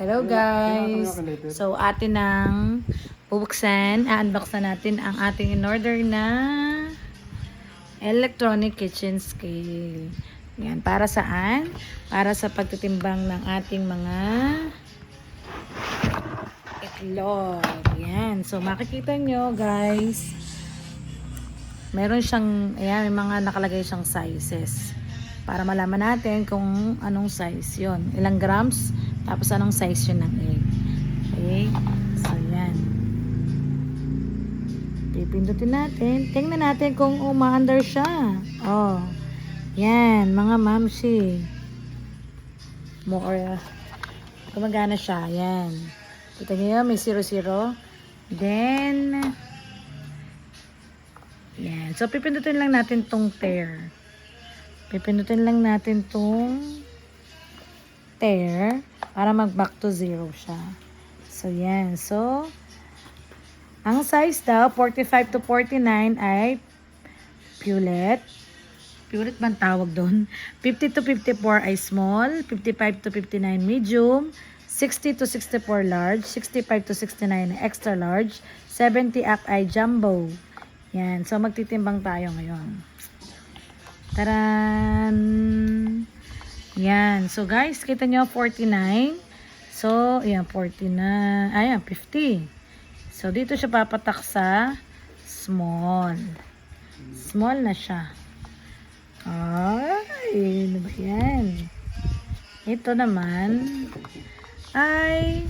Hello guys! So atin nang bubuksan, unbox na natin ang ating in-order na electronic kitchen scale. Yan, para saan? Para sa pagtitimbang ng ating mga itlog. Yan, so makikita nyo guys, meron siyang, ayan, may mga nakalagay siyang sizes. Para malaman natin kung anong size yon, ilang grams, tapos anong size yun ng egg. Okay, so yan, pipindutin natin, tingnan natin kung umaandar siya. Oh, yan mga mamsi, more gumagana siya. Yan, kita niyo may 00. Then yan, so pipindutin lang natin tong tear. Pipindutin lang natin tong tear para mag back to 0 siya. So, yan. So, ang size daw, 45 to 49 ay pulet. Pulet man tawag doon. 50 to 54 ay small. 55 to 59 medium. 60 to 64 large. 65 to 69 ay extra large. 70 up ay jumbo. Yan. So, magtitimbang tayo ngayon. Taran! Yan. So, guys, kita nyo, 49. So, ayan, 49. Ayan, 50. So, dito siya papatak sa small. Small na siya. Ay, ano ba yan? Ito naman ay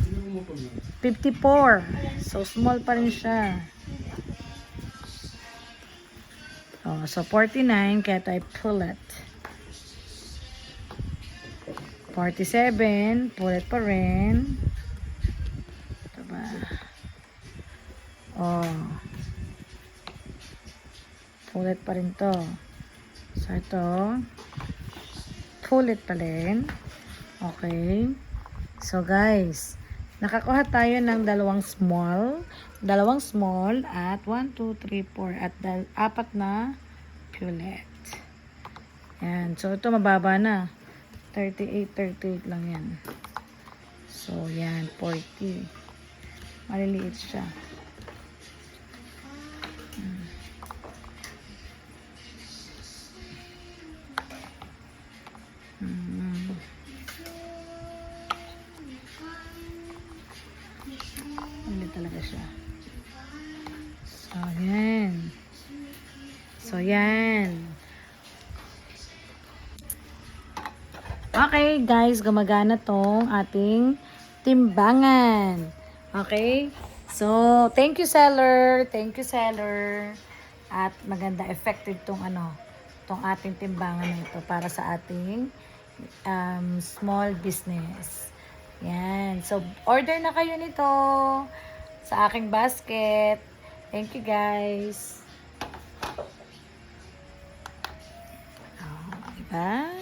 54. So, small pa rin siya. Oh, so 49, kaya tayo pulet. 47, pulet pa rin. Ito ba? Oh. Pulet pa rin to. So ito, pulet pa rin. Okay. So guys, nakakuha tayo ng dalawang small at 1, 2, 3, 4 at 4 na pulet. Yan. So, ito mababa na. 38 lang yan. So, yan. 40. Maliliit siya. Hindi talaga siya. So, yan. So, yan. Okay, guys. Gumagana tong ating timbangan. Okay? So, thank you, seller. Thank you, seller. At maganda, effective tong tong ating timbangan na ito para sa ating small business. Yan. So, order na kayo nito sa aking basket. Thank you, guys. Oh, diba?